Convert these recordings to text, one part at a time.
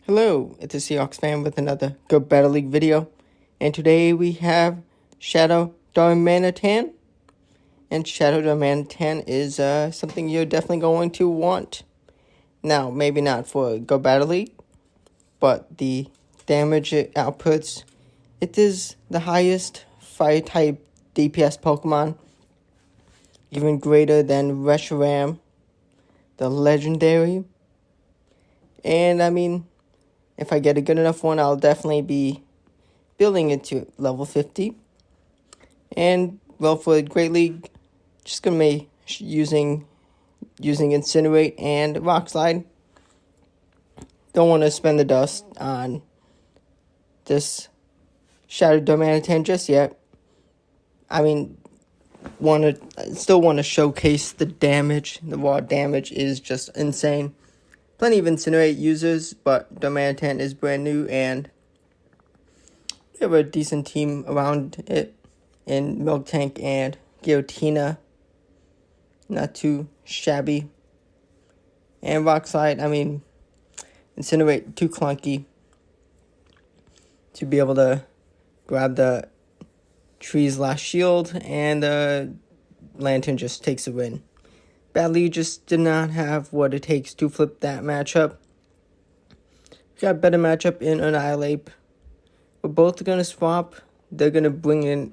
Hello, it's a Seahawks fan with another Go Battle League video. And today we have Shadow Darmanitan. And Shadow Darmanitan is something you're definitely going to want. Now, maybe not for Go Battle League, but the damage it outputs, it is the highest fire type DPS Pokemon. Even greater than Reshiram, the legendary. And I mean, if I get a good enough one, I'll definitely be building it to level 50. And, well, for Great League, just going to be using Incinerate and Rock Slide. Don't want to spend the dust on this Shadow Darmanitan just yet. I mean, still want to showcase the damage. The raw damage is just insane. Plenty of Incinerate users, but Darmanitan is brand new, and we have a decent team around it in Miltank and Giratina. Not too shabby. And Rock Slide, I mean, Incinerate too clunky to be able to grab the tree's last shield, and Lantern just takes a win. Badly just did not have what it takes to flip that matchup. Got a better matchup in Annihilate. We're both going to swap. They're going to bring in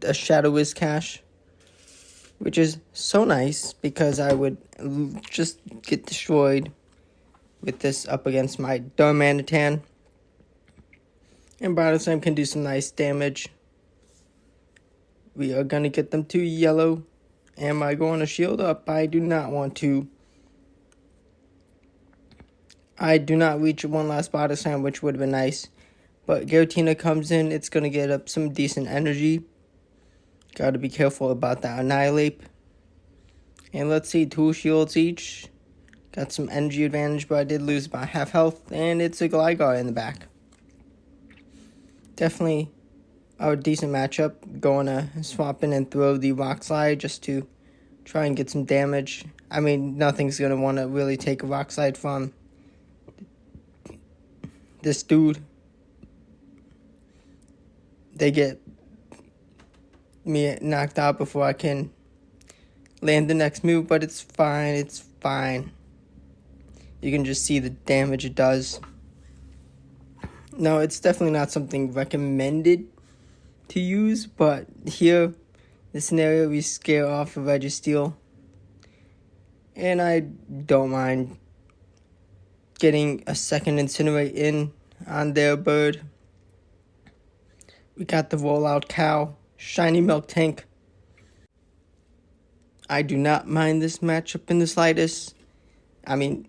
a Shadow Cash, which is so nice because I would just get destroyed with this up against my Darmanitan. And Battle Slam can do some nice damage. We are going to get them to yellow. Am I going to shield up? I do not want to. I do not reach one last Battle Slam, which would have been nice. But Giratina comes in. It's going to get up some decent energy. Got to be careful about that Annihilate. And let's see, 2 shields each. Got some energy advantage, but I did lose about half health. And it's a Gligar in the back. Definitely a decent matchup. Going to swap in and throw the Rock Slide just to try and get some damage. I mean, nothing's going to want to really take a Rock Slide from this dude. They get me knocked out before I can land the next move, but it's fine. It's fine. You can just see the damage it does. No, it's definitely not something recommended to use, but here, the scenario, we scare off a Registeel, and I don't mind getting a second Incinerate in on their bird. We got the Rollout Cow, Shiny Miltank. I do not mind this matchup in the slightest. I mean,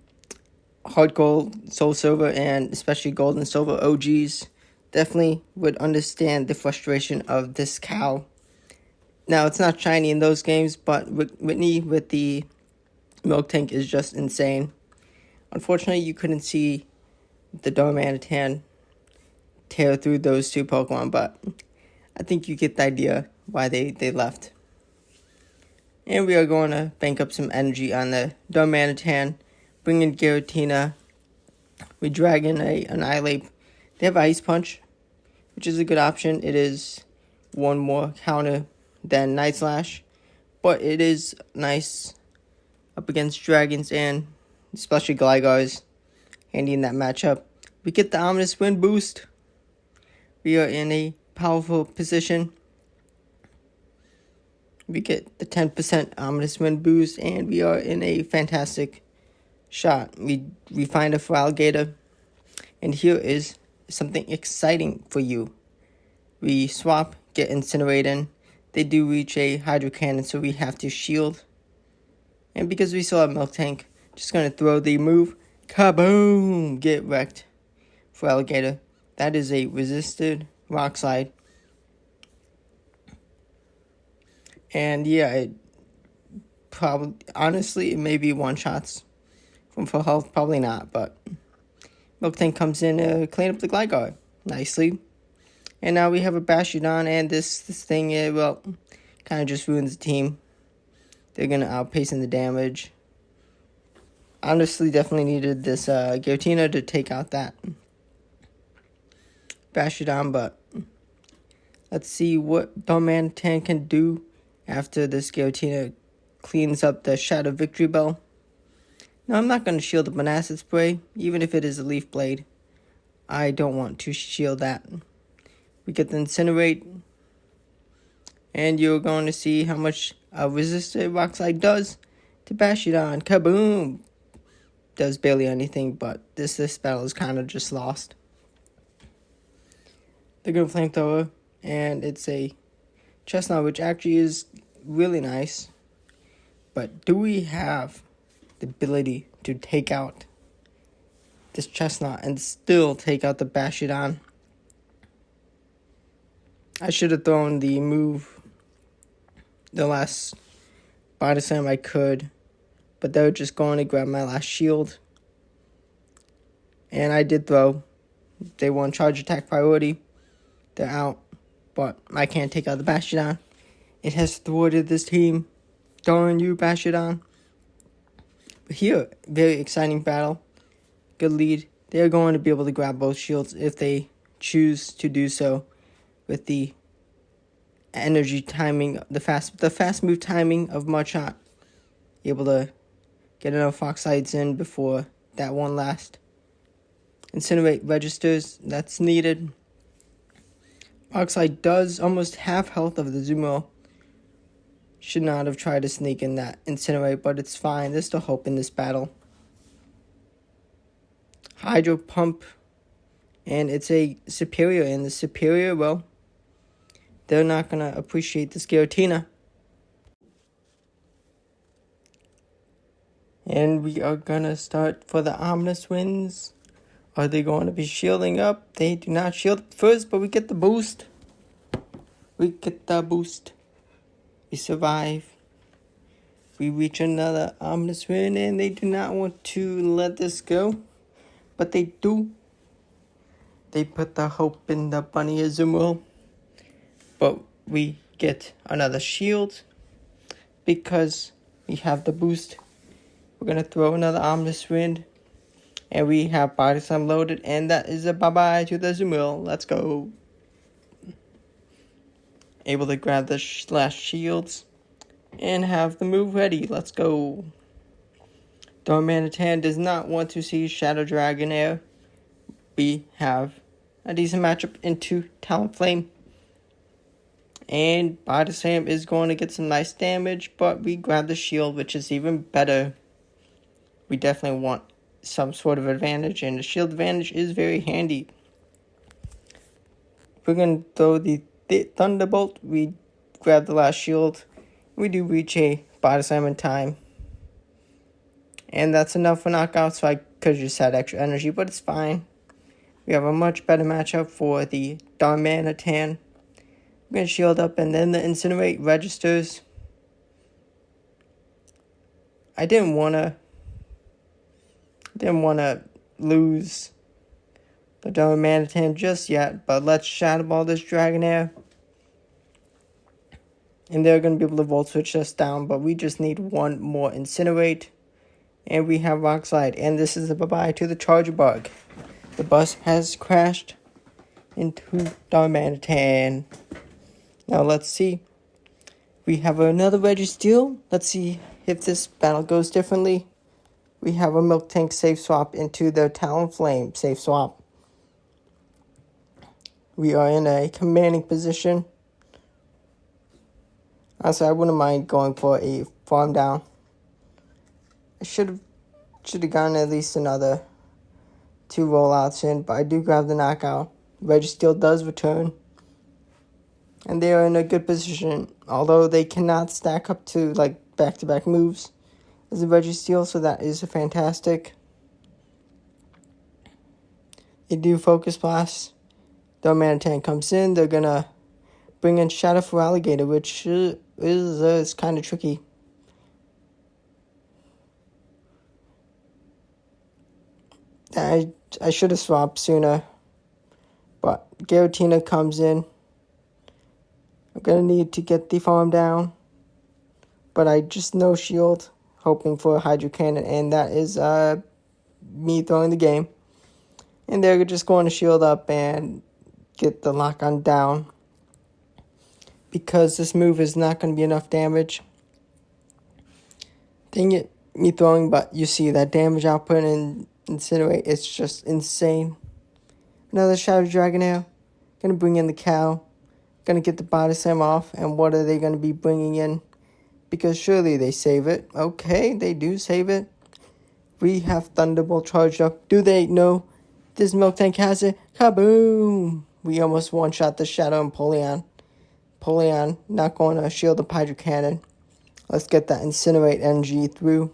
Hard Gold, Soul Silver, and especially Gold and Silver OGs definitely would understand the frustration of this cow. Now, it's not shiny in those games, but Whitney with the Miltank is just insane. Unfortunately, you couldn't see the Darmanitan tear through those 2 Pokemon, but I think you get the idea why they left. And we are going to bank up some energy on the Darmanitan, bring in Giratina. We drag in a Annihilate. They have Ice Punch, which is a good option. It is 1 more counter than Night Slash, but it is nice up against dragons and especially Glygars, handy in that matchup. We get the Ominous Wind boost. We are in a powerful position. We get the 10% Ominous Wind boost, and we are in a fantastic shot. We find a Feraligatr, and here is something exciting for you. We swap, get Incinerated. They do reach a Hydro Cannon, so we have to shield. And because we still have Miltank, just going to throw the move. Kaboom! Get wrecked. Feraligatr. That is a resisted Rock Slide. And yeah, it probably, honestly, it may be one-shots from full health. Probably not, but Miltank comes in to clean up the Gligar nicely. And now we have a Bastiodon, and this thing, well, kind of just ruins the team. They're going to outpace in the damage. Honestly, definitely needed this Giratina to take out that bash it on, but let's see what Darmanitan can do after this Giratina cleans up the Shadow Victory Bell. Now, I'm not going to shield up an Acid Spray, even if it is a Leaf Blade. I don't want to shield that. We get the Incinerate, and you're going to see how much resistor Rock Slide does to bash it on. Kaboom! Does barely anything, but this battle is kind of just lost. The good Flamethrower, and it's a Chestnut, which actually is really nice. But do we have the ability to take out this Chestnut and still take out the Bastiodon? I should have thrown the move the last Body Slam I could, but they were just going to grab my last shield. And I did throw. They won charge attack priority. They're out, but I can't take out the Bastiodon. It has thwarted this team. Darn you, Bastiodon. But here, very exciting battle. Good lead. They're going to be able to grab both shields if they choose to do so with the energy timing, the fast move timing of Mudshot. Able to get enough Fox Sides in before that one last Incinerate registers. That's needed. Fox Side does almost half health of the Zumo. Should not have tried to sneak in that Incinerate, but it's fine. There's still hope in this battle. Hydro Pump, and it's a Superior, and the Superior, well, they're not going to appreciate this Giratina. And we are going to start for the Ominous Winds. Are they going to be shielding up? They do not shield first, but we get the boost. We get the boost. We survive. We reach another Ominous Wind, and they do not want to let this go. But they do. They put the hope in the Bunny Azumarill. But we get another shield because we have the boost. We're going to throw another Ominous Wind. And we have Body Slam loaded. And that is a bye-bye to the Azumarill. Let's go. Able to grab the last shields. And have the move ready. Let's go. Darmanitan does not want to see Shadow Dragonair. We have a decent matchup into Talonflame. And Body Slam is going to get some nice damage, but we grab the shield, which is even better. We definitely want some sort of advantage, and the shield advantage is very handy. We're going to throw the Thunderbolt. We grab the last shield. We do reach a Body Slam in time. And that's enough for knockout, so I could have just had extra energy, but it's fine. We have a much better matchup for the Darmanitan. We're going to shield up, and then the Incinerate registers. I didn't want to lose the Darmanitan just yet, but let's Shadow Ball this Dragonair. And they're going to be able to Volt Switch us down, but we just need one more Incinerate. And we have Rock Slide, and this is a bye-bye to the Charger Bug. The bus has crashed into Darmanitan. Now let's see. We have another Registeel. Let's see if this battle goes differently. We have a Milk Tank safe swap into the Talonflame safe swap. We are in a commanding position. Honestly, I wouldn't mind going for a farm down. I should have gotten at least another 2 rollouts in, but I do grab the knockout. Registeel does return. And they are in a good position, although they cannot stack up to like back-to-back moves as a Registeel, so that is fantastic. They do Focus Blast. Darmanitan comes in. They're going to bring in Shadow for Alligator, which is kind of tricky. I should have swapped sooner, but Giratina comes in. I'm going to need to get the farm down, but I just no shield, hoping for a Hydro Cannon, and that is me throwing the game. And they're just going to shield up, and get the lock on down. Because this move is not going to be enough damage. Dang it, me throwing, but you see that damage output and Incinerate, it's just insane. Another Shadow Dragonair. Gonna bring in the cow. Gonna get the body slam off, and what are they gonna be bringing in? Because surely they save it. Okay, they do save it. We have Thunderbolt charged up. Do they know this Milk Tank has it? Kaboom! We almost one-shot the Shadow and Polion. Polion not going to shield the Hydro Cannon. Let's get that Incinerate energy through.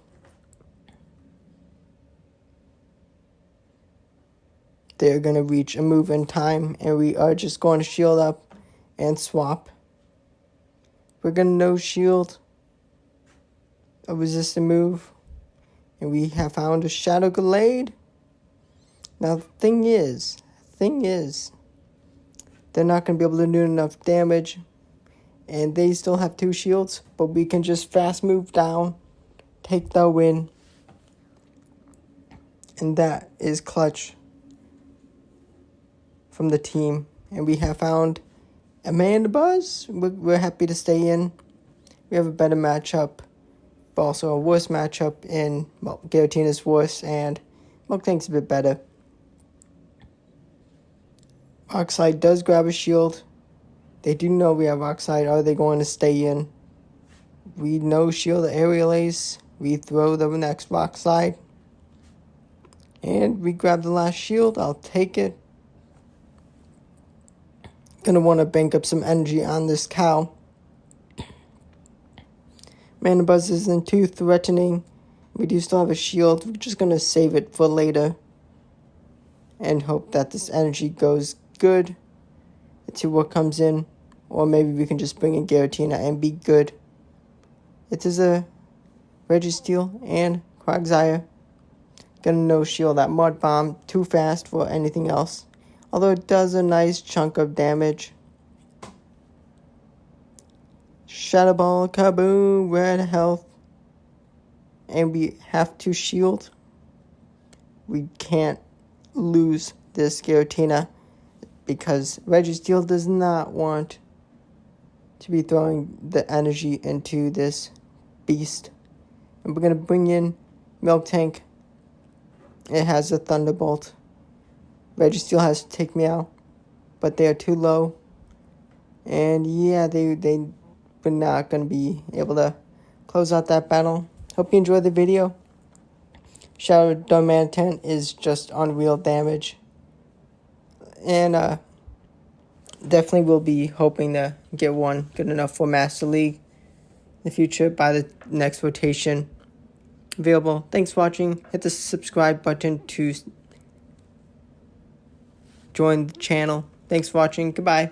They're going to reach a move in time, and we are just going to shield up and swap. We're going to no shield a resistant move, and we have found a Shadow Glade. Now, the thing is, they're not going to be able to do enough damage, and they still have 2 shields, but we can just fast move down, take the win, and that is clutch from the team. And we have found Amanda Buzz. We're happy to stay in. We have a better matchup, but also a worse matchup in, well, Giratina's worse, and Milk Tank's a bit better. Oxide does grab a shield. They do know we have Oxide. Are they going to stay in? We no shield the Aerial Ace. We throw the next Oxide. And we grab the last shield. I'll take it. Gonna want to bank up some energy on this cow. Mana Buzz isn't too threatening. We do still have a shield. We're just gonna save it for later. And hope that this energy goes good. Let's see what comes in. Or maybe we can just bring in Giratina and be good. It is a Registeel and Quagsire. Gonna no shield that Mud Bomb. Too fast for anything else. Although it does a nice chunk of damage. Shadow Ball, kaboom, red health. And we have to shield. We can't lose this Giratina because Registeel does not want to be throwing the energy into this beast. And we're going to bring in Milk Tank. It has a Thunderbolt. Registeel has to take me out, but they are too low. And yeah, they were not going to be able to close out that battle. Hope you enjoyed the video. Shadow Darmanitan is just unreal damage. And definitely will be hoping to get one good enough for Master League in the future by the next rotation available. Thanks for watching. Hit the subscribe button to join the channel. Thanks for watching. Goodbye.